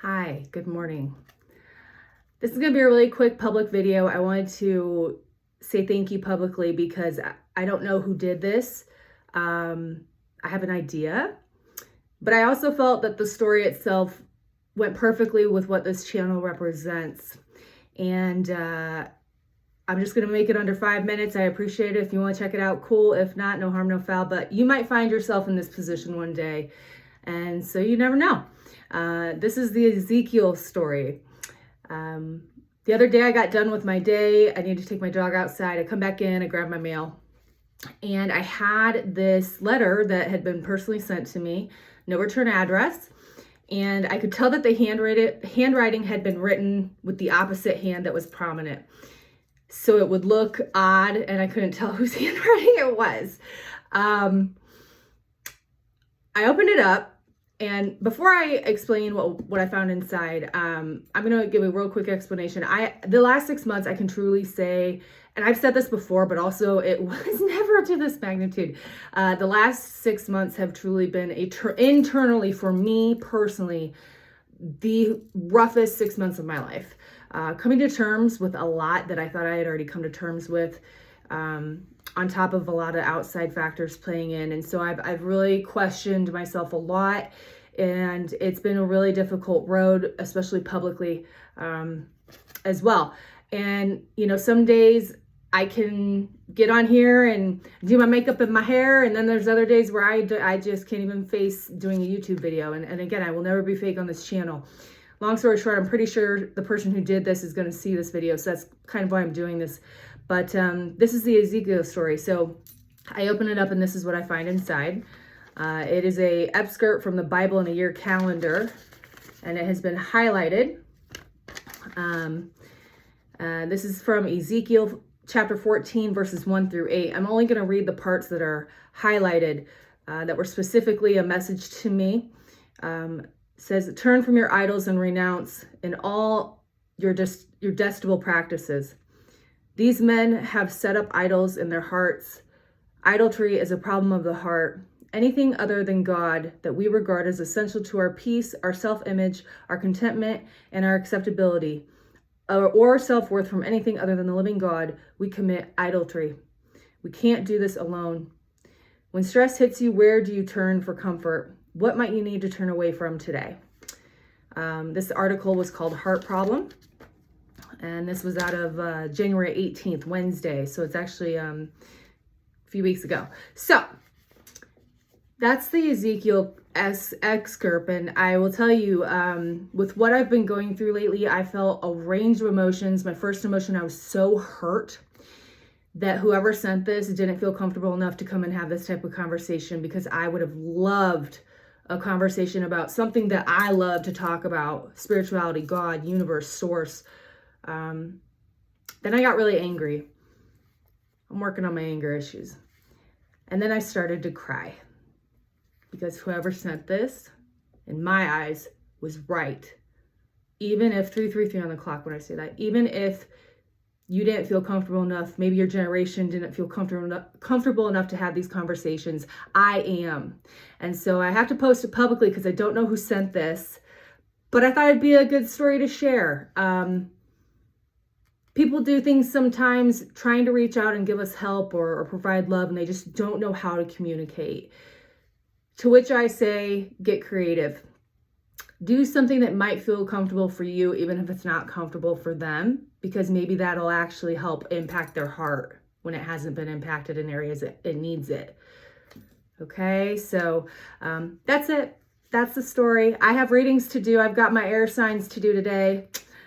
Hi, good morning. This is going to be a really quick public video. I wanted to say thank you publicly because I don't know who did this. I have an idea, but I also felt that the story itself went perfectly with what this channel represents. And I'm just going to make it under 5 minutes. I appreciate it. If you want to check it out, cool. If not, no harm, no foul. But you might find yourself in this position one day. And so you never know. This is the Ezekiel story. The other day I got done with my day. I need to take my dog outside. I come back in, I grab my mail. And I had this letter that had been personally sent to me, no return address. And I could tell that the handwriting had been written with the opposite hand that was prominent. So it would look odd and I couldn't tell whose handwriting it was. I opened it up. And before I explain what I found inside, I'm going to give a real quick explanation. The last 6 months, I can truly say, and I've said this before, but also it was never to this magnitude. The last 6 months have truly been internally for me personally, the roughest 6 months of my life. Coming to terms with a lot that I thought I had already come to terms with, on top of a lot of outside factors playing in. And so I've really questioned myself a lot, and it's been a really difficult road, especially publicly, as well. And, you know, some days I can get on here and do my makeup and my hair. And then there's other days where I just can't even face doing a YouTube video. And again, I will never be fake on this channel. Long story short, I'm pretty sure the person who did this is going to see this video. So that's kind of why I'm doing this. But this is the Ezekiel story. So I open it up and this is what I find inside. It is a upskirt from the Bible in a Year calendar, and it has been highlighted. This is from Ezekiel chapter 14, verses 1 through 8. I'm only going to read the parts that are highlighted, that were specifically a message to me. It says, "Turn from your idols and renounce in all your detestable practices. These men have set up idols in their hearts. Idolatry is a problem of the heart. Anything other than God that we regard as essential to our peace, our self-image, our contentment, and our acceptability, or self-worth from anything other than the living God, we commit idolatry. We can't do this alone. When stress hits you, where do you turn for comfort? What might you need to turn away from today?" This article was called Heart Problem. And this was out of January 18th, Wednesday. So it's actually a few weeks ago. So that's the Ezekiel excerpt. And I will tell you, with what I've been going through lately, I felt a range of emotions. My first emotion, I was so hurt that whoever sent this didn't feel comfortable enough to come and have this type of conversation, because I would have loved a conversation about something that I love to talk about: spirituality, God, universe, source. Then I got really angry. I'm working on my anger issues. And then I started to cry, because whoever sent this, in my eyes, was right. Even if 333 on the clock when I say that, even if you didn't feel comfortable enough, maybe your generation didn't feel comfortable enough to have these conversations, I am. And so I have to post it publicly because I don't know who sent this, but I thought it'd be a good story to share. People do things sometimes trying to reach out and give us help or provide love, and they just don't know how to communicate. To which I say, get creative. Do something that might feel comfortable for you, even if it's not comfortable for them, because maybe that'll actually help impact their heart when it hasn't been impacted in areas it needs it. Okay, so that's it. That's the story. I have readings to do. I've got my air signs to do today.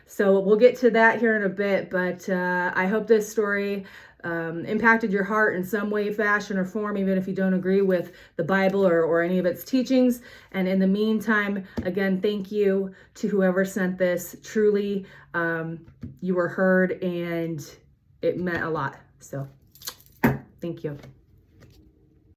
So we'll get to that here in a bit, but I hope this story impacted your heart in some way, fashion, or form, even if you don't agree with the Bible or any of its teachings. And in the meantime, again, thank you to whoever sent this. Truly, you were heard, and it meant a lot. So thank you.